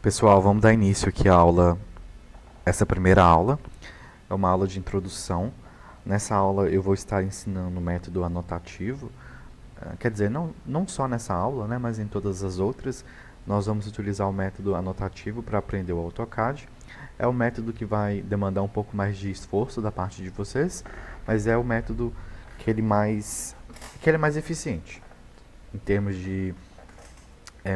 Pessoal, vamos dar início aqui à aula, essa primeira aula. É uma aula de introdução. Nessa aula eu vou estar ensinando o método anotativo. Quer dizer, não só nessa aula, né, mas em todas as outras, nós vamos utilizar o método anotativo para aprender o AutoCAD. É um método que vai demandar um pouco mais de esforço da parte de vocês, mas é o método que ele é mais eficiente em termos de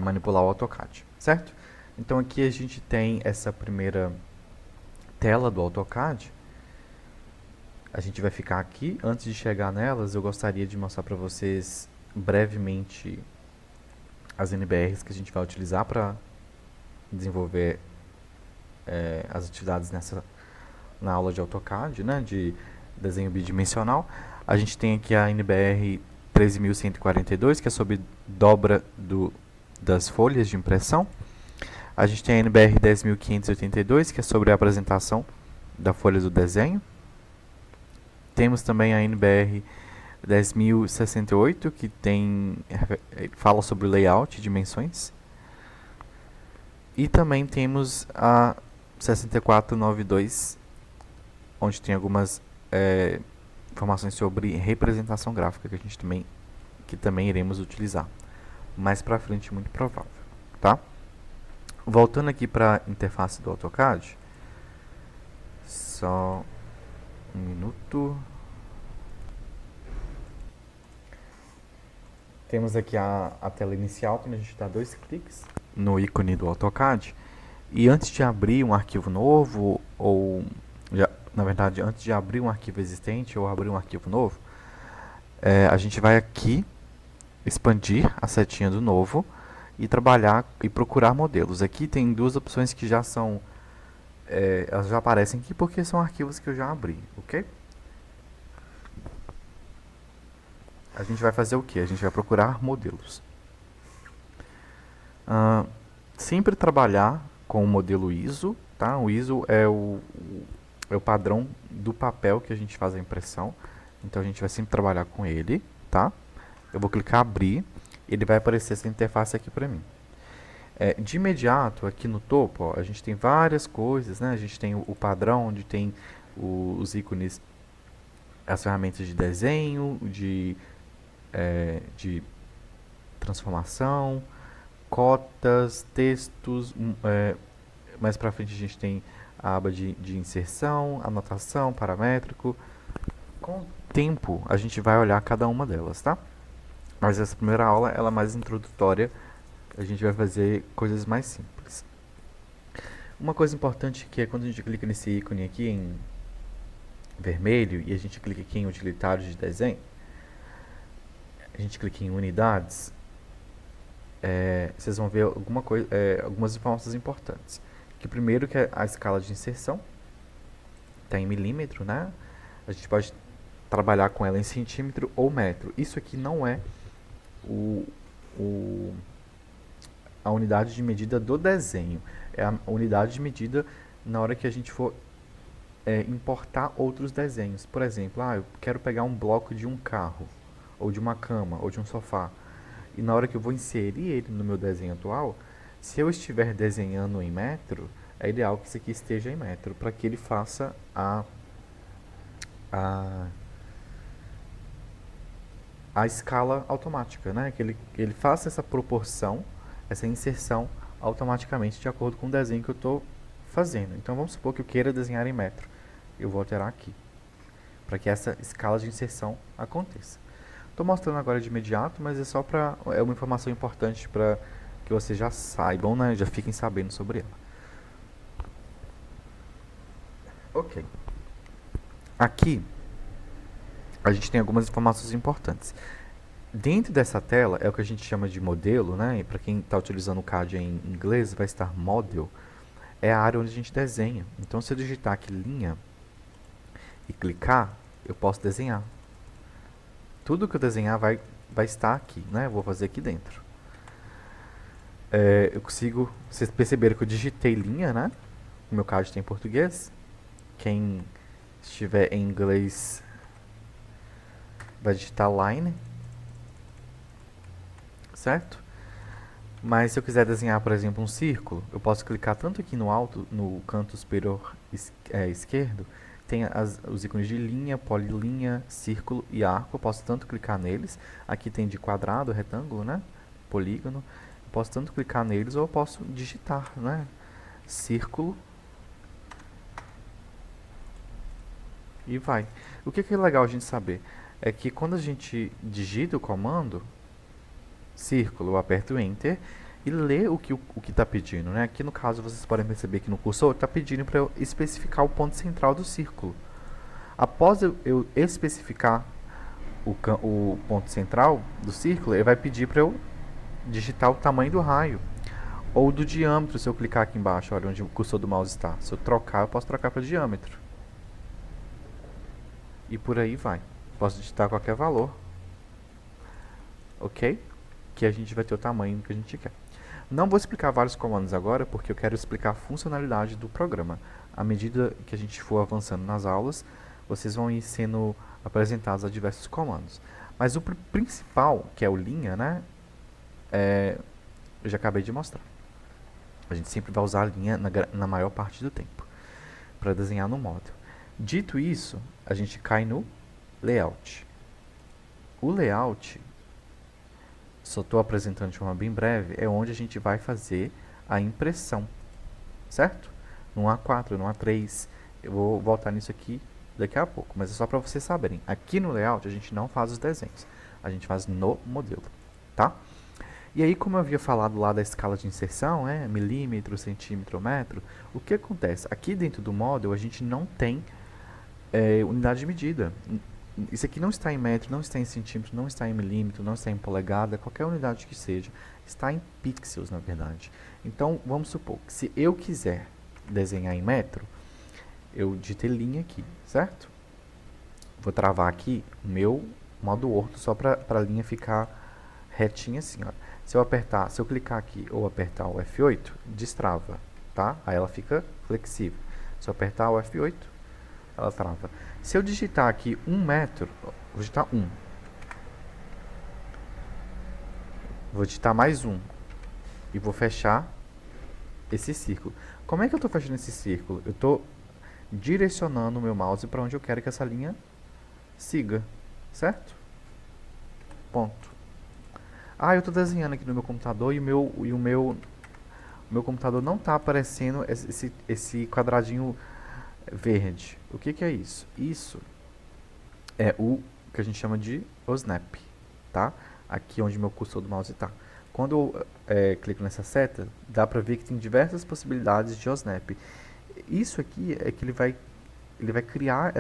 manipular o AutoCAD, certo? Então aqui a gente tem essa primeira tela do AutoCAD. A gente vai ficar aqui. Antes de chegar nelas, eu gostaria de mostrar para vocês brevemente as NBRs que a gente vai utilizar para desenvolver as atividades na aula de AutoCAD, né, de desenho bidimensional. A gente tem aqui a NBR 13.142, que é sobre dobra das folhas de impressão. A gente tem a NBR 10.582, que é sobre a apresentação da folha do desenho. Temos também a NBR 10.068, que fala sobre layout e dimensões. E também temos a 6492, onde tem algumas informações sobre representação gráfica que também iremos utilizar. Mais para frente, muito provável, tá? Voltando aqui para a interface do AutoCAD, só um minuto. Temos aqui a tela inicial, quando a gente dá 2 cliques no ícone do AutoCAD. E antes de abrir um arquivo novo, na verdade, antes de abrir um arquivo existente ou abrir um arquivo novo, a gente vai aqui expandir a setinha do novo e trabalhar e procurar modelos. Aqui tem duas opções que já são, elas já aparecem aqui porque são arquivos que eu já abri, ok? A gente vai fazer o que? A gente vai procurar modelos. Sempre trabalhar com o modelo ISO, tá? O ISO é o padrão do papel que a gente faz a impressão. Então a gente vai sempre trabalhar com ele, tá? Eu vou clicar abrir, ele vai aparecer essa interface aqui para mim. De imediato, aqui no topo, ó, a gente tem várias coisas, né? A gente tem o padrão, onde tem os ícones, as ferramentas de desenho, de transformação, cotas, textos. Mais para frente a gente tem a aba de inserção, anotação, paramétrico. Com o tempo a gente vai olhar cada uma delas, tá? Mas essa primeira aula ela é mais introdutória. A gente vai fazer coisas mais simples. Uma coisa importante que é quando a gente clica nesse ícone aqui em vermelho e a gente clica aqui em utilitários de desenho, a gente clica em unidades, vocês vão ver algumas informações importantes. Que primeiro que a escala de inserção está em milímetro, né? A gente pode trabalhar com ela em centímetro ou metro. Isso aqui não é a unidade de medida do desenho. É a unidade de medida na hora que a gente for importar outros desenhos. Por exemplo, eu quero pegar um bloco de um carro, ou de uma cama, ou de um sofá. E na hora que eu vou inserir ele no meu desenho atual, se eu estiver desenhando em metro, é ideal que isso aqui esteja em metro, para que ele faça a escala automática, né? Que ele faça essa proporção, essa inserção automaticamente de acordo com o desenho que eu estou fazendo. Então vamos supor que eu queira desenhar em metro. Eu vou alterar aqui, para que essa escala de inserção aconteça. Estou mostrando agora de imediato, mas é uma informação importante para que vocês já saibam, né? Já fiquem sabendo sobre ela. Ok. Aqui a gente tem algumas informações importantes. Dentro dessa tela é o que a gente chama de modelo, né? E para quem está utilizando o CAD em inglês, vai estar model. É a área onde a gente desenha. Então, se eu digitar aqui linha e clicar, eu posso desenhar. Tudo que eu desenhar vai estar aqui, né? Eu vou fazer aqui dentro. Vocês perceberam que eu digitei linha, né? O meu CAD tem em português. Quem estiver em inglês vai digitar line, certo? Mas se eu quiser desenhar, por exemplo, um círculo, eu posso clicar tanto aqui no alto, no canto superior esquerdo, tem os ícones de linha, polilinha, círculo e arco. Eu posso tanto clicar neles. Aqui tem de quadrado, retângulo, né? Polígono. Eu posso tanto clicar neles ou eu posso digitar, né? Círculo. E vai. O que é legal a gente saber? É que quando a gente digita o comando, círculo, eu aperto Enter e lê o que está pedindo, né? Aqui no caso vocês podem perceber que no cursor está pedindo para eu especificar o ponto central do círculo. Após eu especificar o ponto central do círculo, ele vai pedir para eu digitar o tamanho do raio ou do diâmetro, se eu clicar aqui embaixo, olha onde o cursor do mouse está. Se eu trocar, eu posso trocar para diâmetro. E por aí vai. Posso digitar qualquer valor. Ok? Que a gente vai ter o tamanho que a gente quer. Não vou explicar vários comandos agora, porque eu quero explicar a funcionalidade do programa. À medida que a gente for avançando nas aulas, vocês vão ir sendo apresentados a diversos comandos. Mas o principal, que é o linha, né? Eu já acabei de mostrar. A gente sempre vai usar a linha na maior parte do tempo, para desenhar no módulo. Dito isso, a gente cai no layout. O layout, só estou apresentando de forma bem breve, é onde a gente vai fazer a impressão, certo? No A4, no A3, eu vou voltar nisso aqui daqui a pouco, mas é só para vocês saberem. Aqui no layout a gente não faz os desenhos, a gente faz no modelo, tá? E aí, como eu havia falado lá da escala de inserção, milímetro, centímetro, metro, o que acontece? Aqui dentro do módulo a gente não tem unidade de medida. Isso aqui não está em metro, não está em centímetro, não está em milímetro, não está em polegada, qualquer unidade que seja, está em pixels, na verdade. Então, vamos supor que se eu quiser desenhar em metro, eu digitei linha aqui, certo? Vou travar aqui o meu modo orto só para a linha ficar retinha assim, ó. Se eu clicar aqui ou apertar o F8, destrava, tá? Aí ela fica flexível. Se eu apertar o F8, ela trava. Se eu digitar aqui 1 metro, vou digitar 1. Vou digitar mais 1. E vou fechar esse círculo. Como é que eu estou fechando esse círculo? Eu estou direcionando o meu mouse para onde eu quero que essa linha siga, certo? Ponto. Ah, eu estou desenhando aqui no meu computador e o meu computador não está aparecendo esse quadradinho verde. O que é isso? Isso é o que a gente chama de OSNAP, tá? Aqui onde meu cursor do mouse está. Quando eu clico nessa seta, dá para ver que tem diversas possibilidades de OSNAP. Isso aqui é que ele vai criar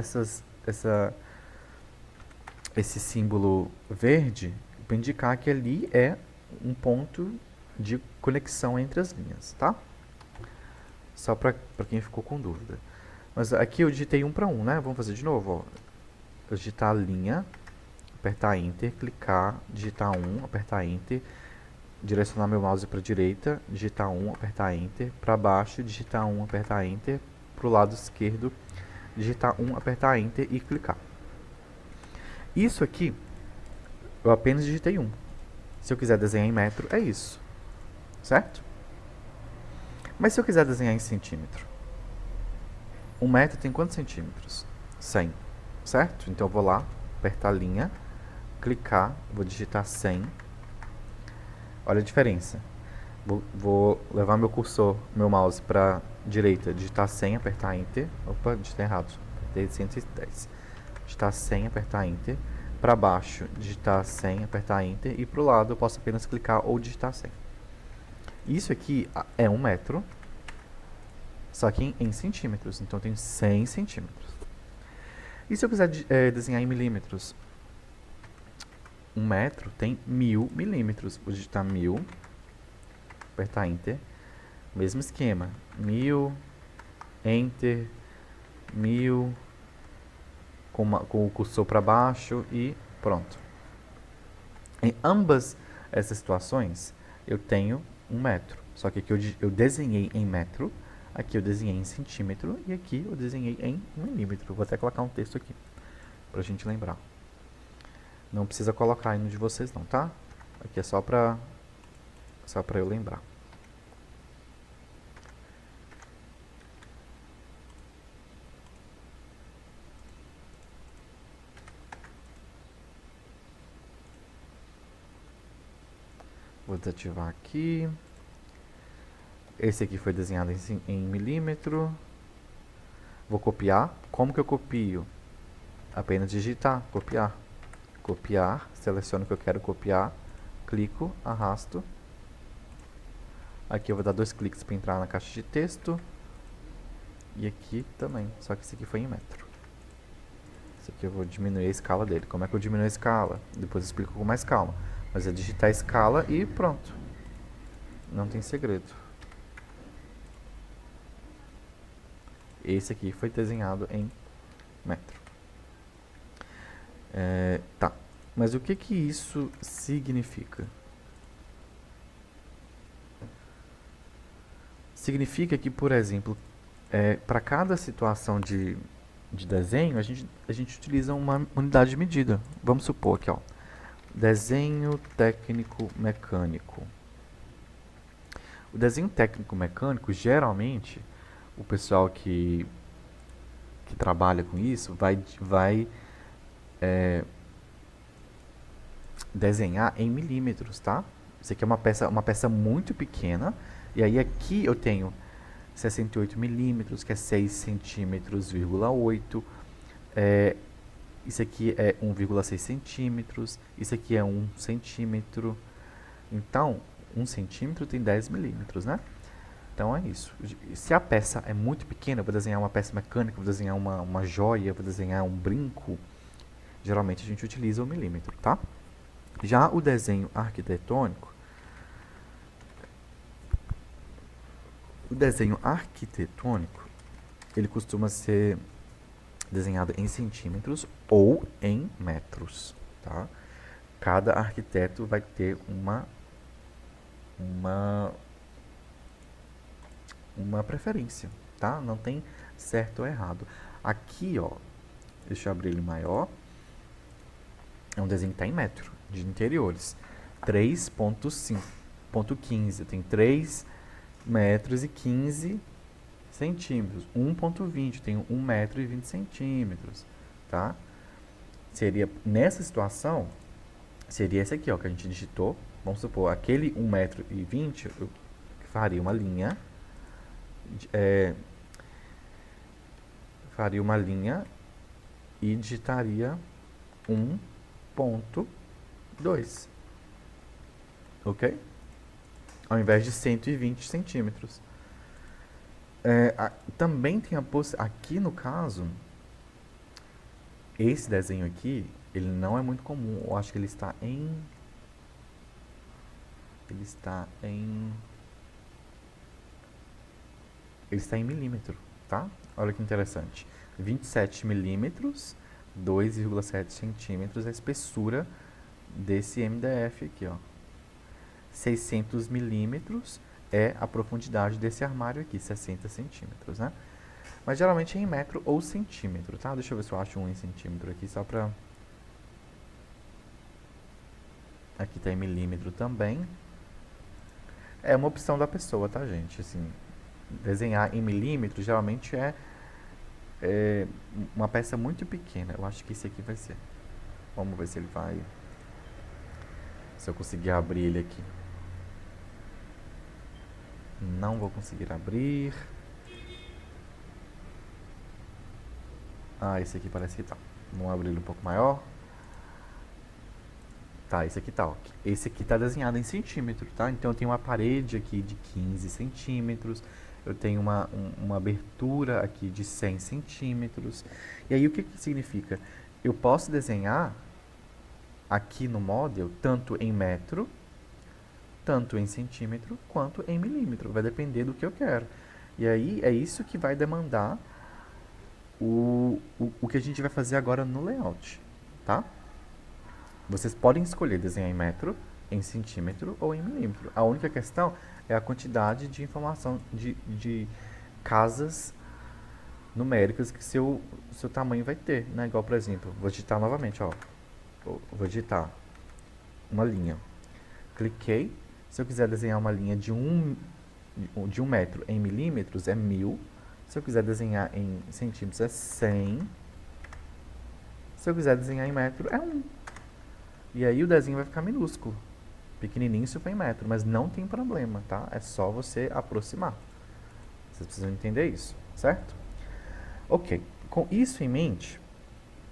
esse símbolo verde para indicar que ali é um ponto de conexão entre as linhas, tá? Só para quem ficou com dúvida. Mas aqui eu digitei 1 para 1, né? Vamos fazer de novo, ó. Eu digitar a linha, apertar Enter, clicar, digitar 1, apertar Enter, direcionar meu mouse para a direita, digitar 1, apertar Enter, para baixo, digitar 1, apertar Enter, para o lado esquerdo, digitar 1, apertar Enter e clicar. Isso aqui, eu apenas digitei 1. Se eu quiser desenhar em metro, é isso, certo? Mas se eu quiser desenhar em centímetro, 1 metro tem quantos centímetros? 100, certo? Então eu vou lá, apertar a linha, clicar, vou digitar 100. Olha a diferença. Vou levar meu cursor, meu mouse para direita, digitar 100, apertar Enter. Opa, digitei errado, apertei 110. Digitar 100, apertar Enter. Para baixo, digitar 100, apertar Enter. E para o lado eu posso apenas clicar ou digitar 100. Isso aqui é 1 metro, só que em centímetros. Então tem 100 centímetros. E se eu quiser desenhar em milímetros? 1 metro tem 1000 milímetros. Vou digitar 1000, apertar Enter. Mesmo esquema. 1000, Enter, 1000, com o cursor para baixo e pronto. Em ambas essas situações, eu tenho 1 metro. Só que aqui eu desenhei em metro, aqui eu desenhei em centímetro e aqui eu desenhei em milímetro. Vou até colocar um texto aqui, pra gente lembrar. Não precisa colocar aí no de vocês não, tá? Aqui é só só para eu lembrar. Vou desativar aqui. Esse aqui foi desenhado em milímetro. Vou copiar. Como que eu copio? Apenas digitar, copiar. Copiar, seleciono o que eu quero copiar, clico, arrasto. Aqui eu vou dar 2 cliques para entrar na caixa de texto. E aqui também, só que esse aqui foi em metro. Esse aqui eu vou diminuir a escala dele. Como é que eu diminuo a escala? Depois eu explico com mais calma. Mas é digitar a escala e pronto. Não tem segredo. Esse aqui foi desenhado em metro. Tá, mas o que que isso significa? Significa que, por exemplo, para cada situação de desenho, a gente utiliza uma unidade de medida. Vamos supor aqui, ó, desenho técnico mecânico. O desenho técnico mecânico, geralmente, o pessoal que trabalha com isso vai desenhar em milímetros, tá? Isso aqui é uma peça muito pequena. E aí aqui eu tenho 68 milímetros, que é 6 centímetros, 8. Isso aqui é 1,6 centímetros. Isso aqui é 1 centímetro. Então, 1 centímetro tem 10 milímetros, né? Então é isso. Se a peça é muito pequena, eu vou desenhar uma peça mecânica, vou desenhar uma joia, vou desenhar um brinco, geralmente a gente utiliza o milímetro, tá? Já o desenho arquitetônico, ele costuma ser desenhado em centímetros ou em metros, tá? Cada arquiteto vai ter uma preferência, tá? Não tem certo ou errado. Aqui, ó, deixa eu abrir ele maior. É um desenho que está em metro, de interiores. 3,15. Tem 3 metros e 15 centímetros. 1,20. Tem 1 metro e 20 centímetros, tá? Seria, nessa situação, seria esse aqui, ó, que a gente digitou. Vamos supor, aquele 1 metro e 20, eu faria uma linha. Faria uma linha e digitaria 1,2, ok? Ao invés de 120 centímetros. Também tem a possibilidade, aqui no caso, esse desenho aqui, ele não é muito comum. Eu acho que ele está em milímetro, tá? Olha que interessante. 27 milímetros, 2,7 centímetros, a espessura desse MDF aqui, ó. 600 milímetros é a profundidade desse armário aqui, 60 centímetros, né? Mas geralmente é em metro ou centímetro, tá? Deixa eu ver se eu acho um em centímetro aqui, só pra... Aqui tá em milímetro também. É uma opção da pessoa, tá, gente? Assim, desenhar em milímetros geralmente é uma peça muito pequena. Eu acho que esse aqui vai ser. Vamos ver se ele vai... Se eu conseguir abrir ele aqui. Não vou conseguir abrir. Esse aqui parece que tá. Vamos abrir ele um pouco maior. Tá, esse aqui tá, ó. Esse aqui tá desenhado em centímetro, tá? Então eu tenho uma parede aqui de 15 centímetros. Eu tenho uma abertura aqui de 100 centímetros. E aí o que significa? Eu posso desenhar aqui no model tanto em metro, tanto em centímetro, quanto em milímetro. Vai depender do que eu quero. E aí é isso que vai demandar o que a gente vai fazer agora no layout, tá? Vocês podem escolher desenhar em metro, em centímetro ou em milímetro. A única questão é a quantidade de informação de casas numéricas que seu tamanho vai ter, né? Igual, por exemplo, vou digitar novamente, ó. Vou digitar uma linha. Cliquei, Se eu quiser desenhar uma linha de 1 metro em milímetros, é 1000. Se eu quiser desenhar em centímetros, é 100. Se eu quiser desenhar em metro, é 1. E aí o desenho vai ficar minúsculo. Pequenininho se for em metro, mas não tem problema, tá? É só você aproximar. Vocês precisam entender isso, certo? Ok, com isso em mente,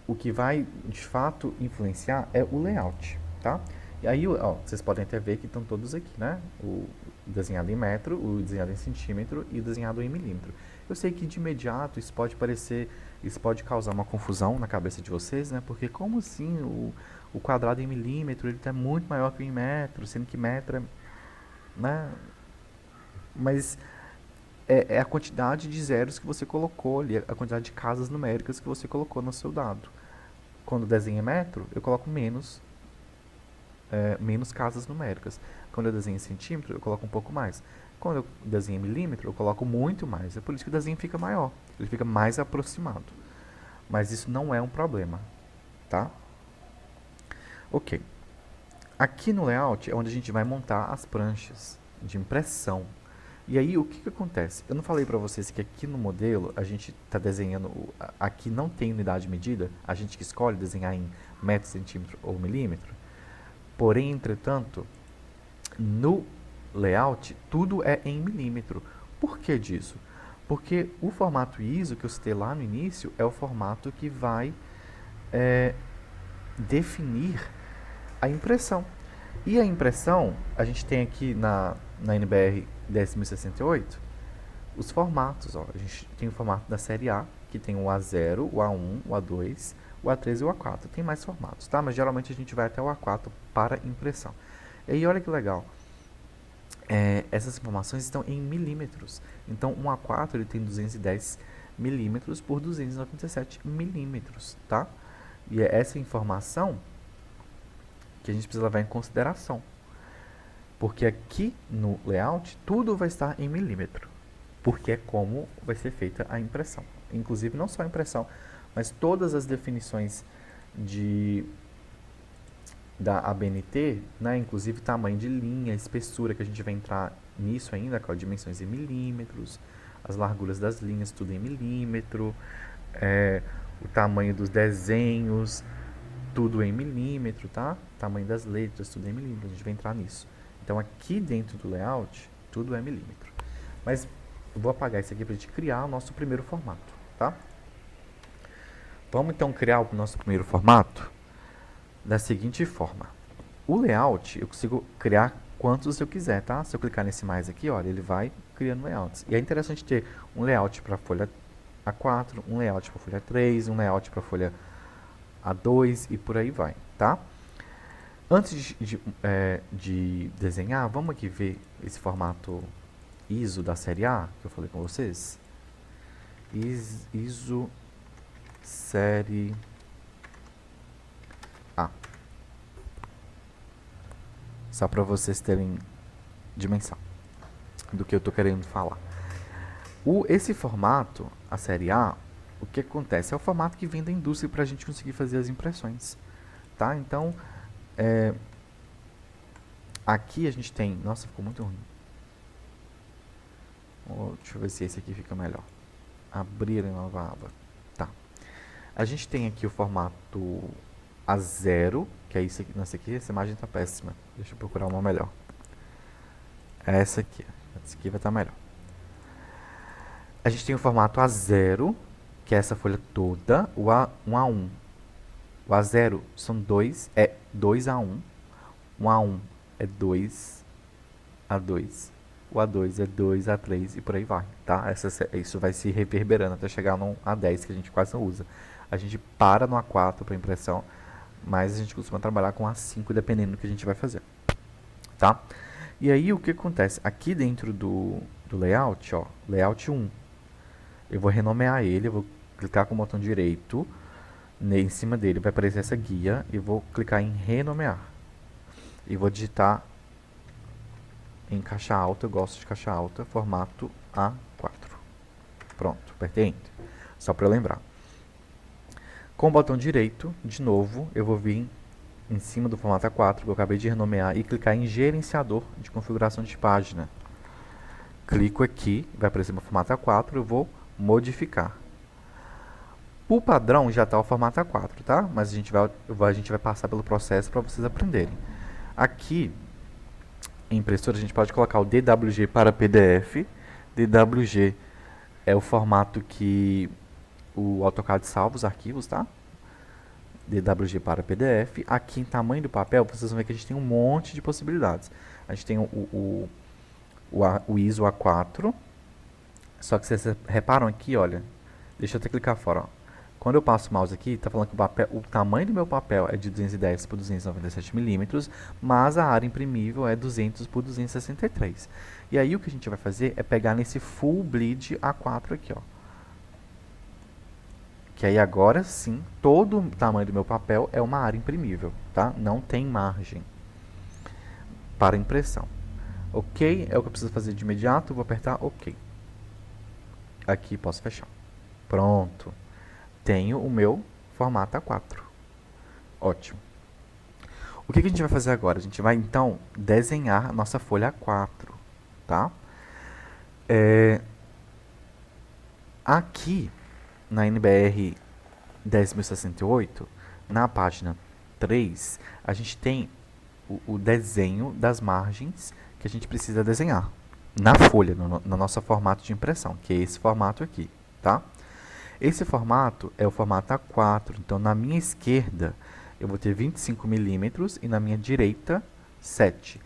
o que vai de fato influenciar é o layout, tá? E aí, ó, vocês podem até ver que estão todos aqui, né? O desenhado em metro, o desenhado em centímetro e o desenhado em milímetro. Eu sei que de imediato isso pode causar uma confusão na cabeça de vocês, né? Porque como assim o quadrado em milímetro ele está muito maior que o em metro, sendo que metro é, né? Mas é a quantidade de zeros que você colocou ali, a quantidade de casas numéricas que você colocou no seu dado. Quando eu desenho em metro, eu coloco menos casas numéricas. Quando eu desenho em centímetro, eu coloco um pouco mais. Quando eu desenho em milímetro, eu coloco muito mais. É por isso que o desenho fica maior. Ele fica mais aproximado. Mas isso não é um problema, tá? Ok. Aqui no layout é onde a gente vai montar as pranchas de impressão. E aí, o que acontece? Eu não falei para vocês que aqui no modelo, a gente está desenhando... Aqui não tem unidade de medida. A gente que escolhe desenhar em metro, centímetro ou milímetro. Porém, entretanto, no layout, tudo é em milímetro. Por que disso? Porque o formato ISO que eu citei lá no início é o formato que vai definir a impressão. E a impressão, a gente tem aqui na NBR 10.068 os formatos. Ó. A gente tem o formato da série A, que tem o A0, o A1, o A2, o A3 e o A4. Tem mais formatos, tá? Mas geralmente a gente vai até o A4 para impressão. E aí, olha que legal. Essas informações estão em milímetros. Então, um A4 ele tem 210 milímetros por 297 milímetros, tá? E é essa informação que a gente precisa levar em consideração. Porque aqui no layout, tudo vai estar em milímetro. Porque é como vai ser feita a impressão. Inclusive, não só a impressão, mas todas as definições da ABNT, né, inclusive tamanho de linha, espessura, que a gente vai entrar nisso ainda, com dimensões em milímetros, as larguras das linhas, tudo em milímetro, o tamanho dos desenhos, tudo em milímetro, tá? Tamanho das letras, tudo em milímetro, a gente vai entrar nisso. Então, aqui dentro do layout, tudo é milímetro. Mas eu vou apagar isso aqui para a gente criar o nosso primeiro formato, tá? Vamos então criar o nosso primeiro formato da seguinte forma. O layout, eu consigo criar quantos eu quiser, tá? Se eu clicar nesse mais aqui, olha, ele vai criando layouts. E é interessante ter um layout para a folha A4, um layout para a folha A3, um layout para a folha A2 e por aí vai, tá? Antes de desenhar, vamos aqui ver esse formato ISO da série A, que eu falei com vocês. ISO série A. Só para vocês terem dimensão do que eu estou querendo falar. Esse formato, a série A, o que acontece? É o formato que vem da indústria para a gente conseguir fazer as impressões. Tá? Então, aqui a gente tem... Nossa, ficou muito ruim. Deixa eu ver se esse aqui fica melhor. Abrir em nova aba. Tá. A gente tem aqui o formato A0, que é isso aqui. Nossa, aqui essa imagem está péssima. Deixa eu procurar uma melhor. É essa aqui. Essa aqui vai estar melhor. A gente tem o formato A0, que é essa folha toda, o A1. O A0 são 2, é 2A1. O A1 é 2A2. O A2 é 2A3 e por aí vai, tá? Isso vai se reverberando até chegar no A10, que a gente quase não usa. A gente para no A4 para impressão, mas a gente costuma trabalhar com A5 dependendo do que a gente vai fazer, tá? E aí o que acontece? Aqui dentro do layout, ó, layout 1, eu vou renomear ele, eu vou clicar com o botão direito, em cima dele vai aparecer essa guia, e vou clicar em renomear. E vou digitar em caixa alta, eu gosto de caixa alta, formato A4. Pronto, apertei Enter. Só para eu lembrar. Com o botão direito, de novo, eu vou vir em cima do formato A4 que eu acabei de renomear e clicar em gerenciador de configuração de página. Clico aqui, vai aparecer meu formato A4, eu vou modificar. Por padrão já está o formato A4, tá? Mas a gente vai passar pelo processo para vocês aprenderem. Aqui, em impressora, a gente pode colocar o DWG para PDF. DWG é o formato que o AutoCAD salva os arquivos, tá? DWG para PDF. Aqui em tamanho do papel, vocês vão ver que a gente tem um monte de possibilidades. A gente tem o ISO A4. Só que vocês reparam aqui, olha. Deixa eu até clicar fora, ó. Quando eu passo o mouse aqui, está falando que o tamanho do meu papel é de 210 por 297 milímetros, mas a área imprimível é 200 por 263. E aí o que a gente vai fazer é pegar nesse Full Bleed A4 aqui, ó. Que aí agora sim, todo o tamanho do meu papel é uma área imprimível, tá? Não tem margem para impressão. Ok, é o que eu preciso fazer de imediato, vou apertar OK. Aqui posso fechar. Pronto. Tenho o meu formato A4. Ótimo. O que a gente vai fazer agora? A gente vai, então, desenhar nossa folha A4, tá? Aqui, na NBR 10.068, na página 3, a gente tem o desenho das margens que a gente precisa desenhar na folha, no nosso formato de impressão, que é esse formato aqui, tá? Esse formato é o formato A4, então na minha esquerda eu vou ter 25 milímetros e na minha direita 7.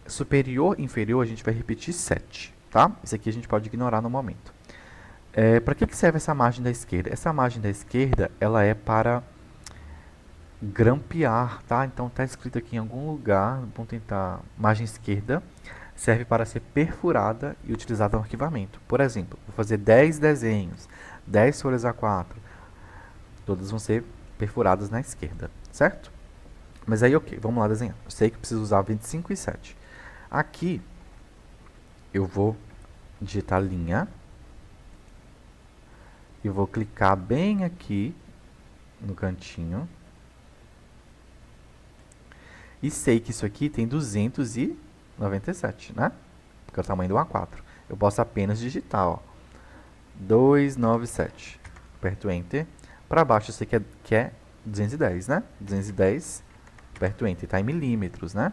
Superior e inferior a gente vai repetir 7, tá? Isso aqui a gente pode ignorar no momento. Para que serve essa margem da esquerda? Essa margem da esquerda ela é para grampear, tá? Então está escrito aqui em algum lugar, vamos tentar, margem esquerda serve para ser perfurada e utilizada no arquivamento. Por exemplo, vou fazer 10 desenhos, 10 folhas A4, todas vão ser perfuradas na esquerda, certo? Mas aí, ok, vamos lá desenhar. Eu sei que preciso usar 25 e 7. Aqui, eu vou digitar linha e vou clicar bem aqui no cantinho. E sei que isso aqui tem 297, né? Porque é o tamanho do A4. Eu posso apenas digitar, ó, 297. Aperto Enter. Para baixo eu sei que é 210, né? 210, aperto Enter. Está em milímetros, né?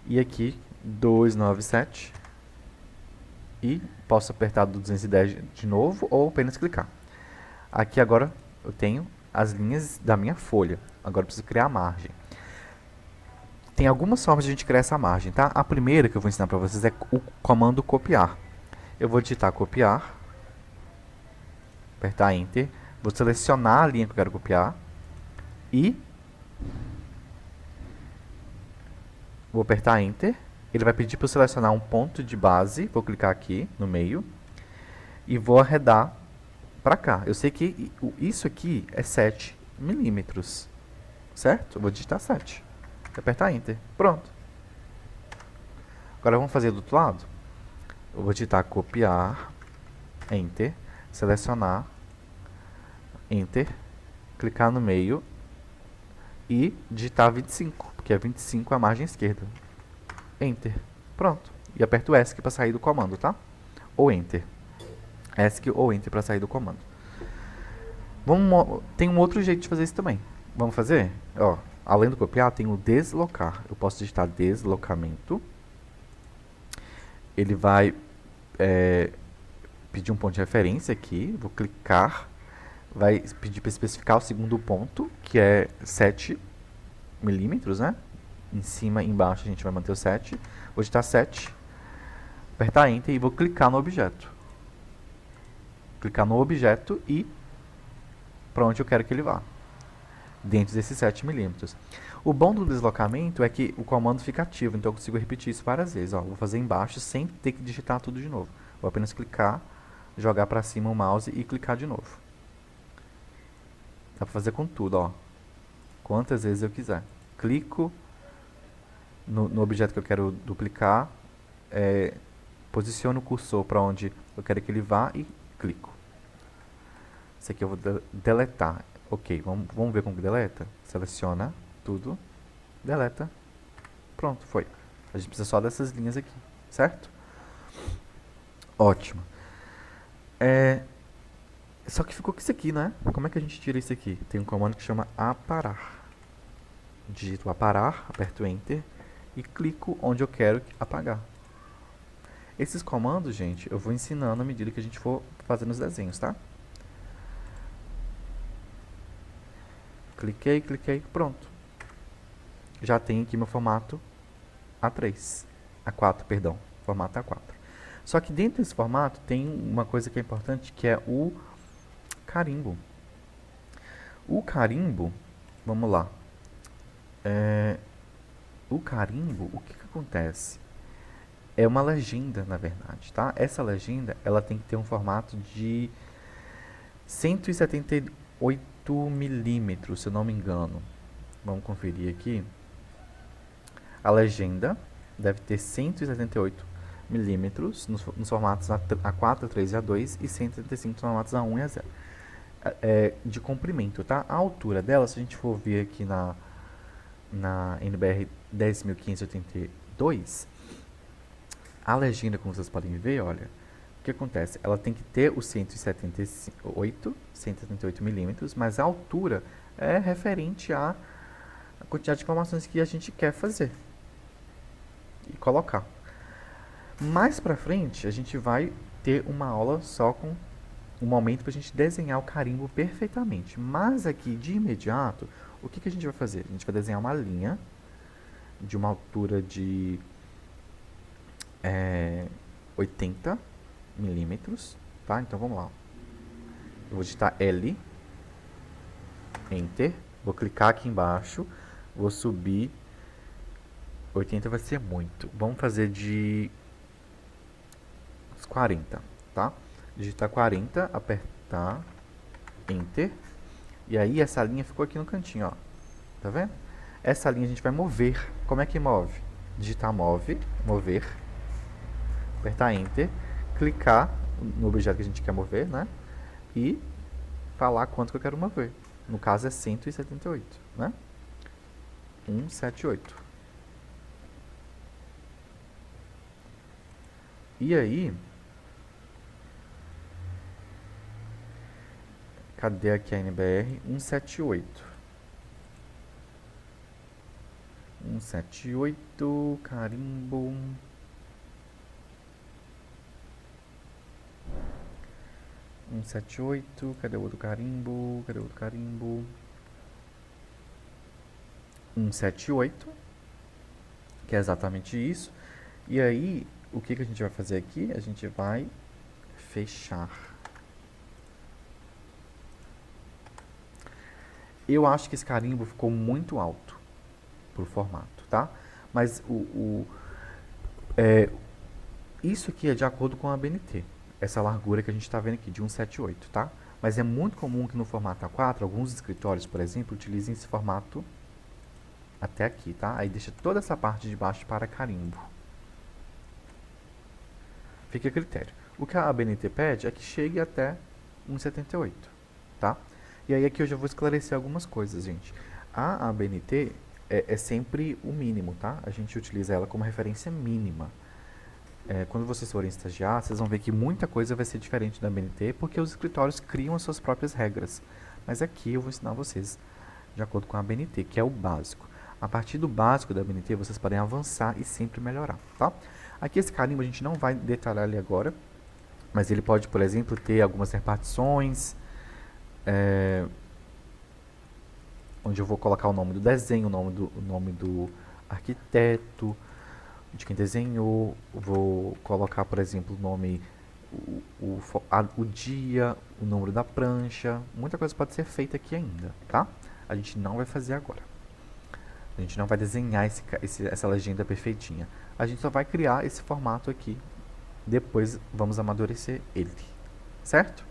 E aqui, 297. E posso apertar do 210 de novo ou apenas clicar. Aqui agora eu tenho as linhas da minha folha. Agora eu preciso criar a margem. Tem algumas formas de a gente criar essa margem, tá? A primeira que eu vou ensinar para vocês é o comando copiar. Eu vou digitar copiar, apertar Enter, vou selecionar a linha que eu quero copiar e vou apertar Enter. Ele vai pedir para eu selecionar um ponto de base, vou clicar aqui no meio e vou arredar para cá. Eu sei que isso aqui é 7 milímetros, certo? Eu vou digitar 7. Apertar Enter. Pronto. Agora vamos fazer do outro lado. Eu vou digitar copiar, Enter, selecionar, Enter, clicar no meio e digitar 25, porque é 25 a margem esquerda. Enter. Pronto. E aperto ESC para sair do comando, tá? Ou Enter. ESC ou Enter para sair do comando. Tem um outro jeito de fazer isso também. Vamos fazer? Ó. Além do copiar, tem o deslocar. Eu posso digitar deslocamento. Ele vai pedir um ponto de referência aqui. Vou clicar. Vai pedir para especificar o segundo ponto, que é 7 milímetros, né? Em cima e embaixo a gente vai manter o 7. Vou digitar 7. Apertar Enter e vou clicar no objeto. Clicar no objeto e para onde eu quero que ele vá. Dentro desses 7 milímetros. O bom do deslocamento é que o comando fica ativo, então eu consigo repetir isso várias vezes. Ó, vou fazer embaixo sem ter que digitar tudo de novo. Vou apenas clicar, jogar para cima o mouse e clicar de novo. Dá para fazer com tudo, ó. Quantas vezes eu quiser. Clico no objeto que eu quero duplicar, posiciono o cursor para onde eu quero que ele vá e clico. Esse aqui eu vou deletar. Ok, vamos ver como que deleta. Seleciona, tudo, deleta, pronto, foi. A gente precisa só dessas linhas aqui, certo? Ótimo. Só que ficou com isso aqui, né? Como é que a gente tira isso aqui? Tem um comando que chama aparar. Digito aparar, aperto Enter e clico onde eu quero apagar. Esses comandos, gente, eu vou ensinando à medida que a gente for fazendo os desenhos, tá? Cliquei, pronto. Já tem aqui meu formato A3. A4, perdão. Formato A4. Só que dentro desse formato tem uma coisa que é importante, que é o carimbo. O carimbo, vamos lá. O carimbo, o que acontece? É uma legenda, na verdade, tá? Essa legenda, ela tem que ter um formato de 178 milímetros, se eu não me engano. Vamos conferir aqui. A legenda deve ter 178 milímetros nos formatos A4, A3 e A2 e 175 nos formatos A1 e A0. De comprimento, tá? A altura dela, se a gente for ver aqui na NBR 10.582, a legenda, como vocês podem ver, olha, o que acontece? Ela tem que ter os 178 milímetros, mas a altura é referente à quantidade de informações que a gente quer fazer e colocar. Mais pra frente, a gente vai ter uma aula só com um momento para a gente desenhar o carimbo perfeitamente. Mas aqui, de imediato, o que a gente vai fazer? A gente vai desenhar uma linha de uma altura de 80 milímetros, tá? Então vamos lá. Eu vou digitar L, Enter, vou clicar aqui embaixo, vou subir. 80 vai ser muito. Vamos fazer de 40, tá? Digitar 40, apertar Enter. E aí essa linha ficou aqui no cantinho, ó. Tá vendo? Essa linha a gente vai mover. Como é que move? Digitar move, mover. Apertar Enter. Clicar no objeto que a gente quer mover, né? E falar quanto que eu quero mover. No caso é 178, né? 178. E aí, cadê aqui a NBR? 178. 178, carimbo. Cadê o outro carimbo? 178, que é exatamente isso. E aí, o que a gente vai fazer aqui? A gente vai fechar. Eu acho que esse carimbo ficou muito alto pro formato, tá? Mas isso aqui é de acordo com a ABNT. Essa largura que a gente está vendo aqui, de 178, tá? Mas é muito comum que no formato A4, alguns escritórios, por exemplo, utilizem esse formato até aqui, tá? Aí deixa toda essa parte de baixo para carimbo. Fica a critério. O que a ABNT pede é que chegue até 1,78, tá? E aí aqui eu já vou esclarecer algumas coisas, gente. A ABNT é sempre o mínimo, tá? A gente utiliza ela como referência mínima. Quando vocês forem estagiar, vocês vão ver que muita coisa vai ser diferente da ABNT, porque os escritórios criam as suas próprias regras. Mas aqui eu vou ensinar vocês de acordo com a ABNT, que é o básico. A partir do básico da ABNT, vocês podem avançar e sempre melhorar, tá? Aqui esse carimbo a gente não vai detalhar ali agora, mas ele pode, por exemplo, ter algumas repartições, onde eu vou colocar o nome do desenho, o nome do arquiteto, de quem desenhou, vou colocar, por exemplo, o nome, o dia, o número da prancha, muita coisa pode ser feita aqui ainda, tá? A gente não vai fazer agora. A gente não vai desenhar essa legenda perfeitinha. A gente só vai criar esse formato aqui. Depois vamos amadurecer ele, certo?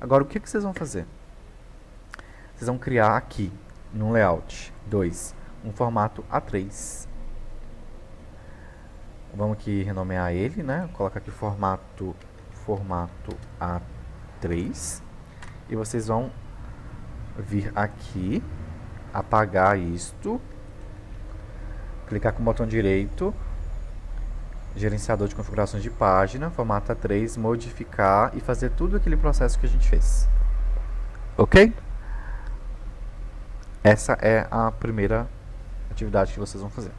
Agora, o que vocês vão fazer? Vocês vão criar aqui, no layout 2, um formato A3. Vamos aqui renomear ele, né? Colocar aqui formato A3. E vocês vão vir aqui, apagar isto, clicar com o botão direito, gerenciador de configurações de página, formato A3, modificar e fazer tudo aquele processo que a gente fez. Ok? Essa é a primeira atividade que vocês vão fazer.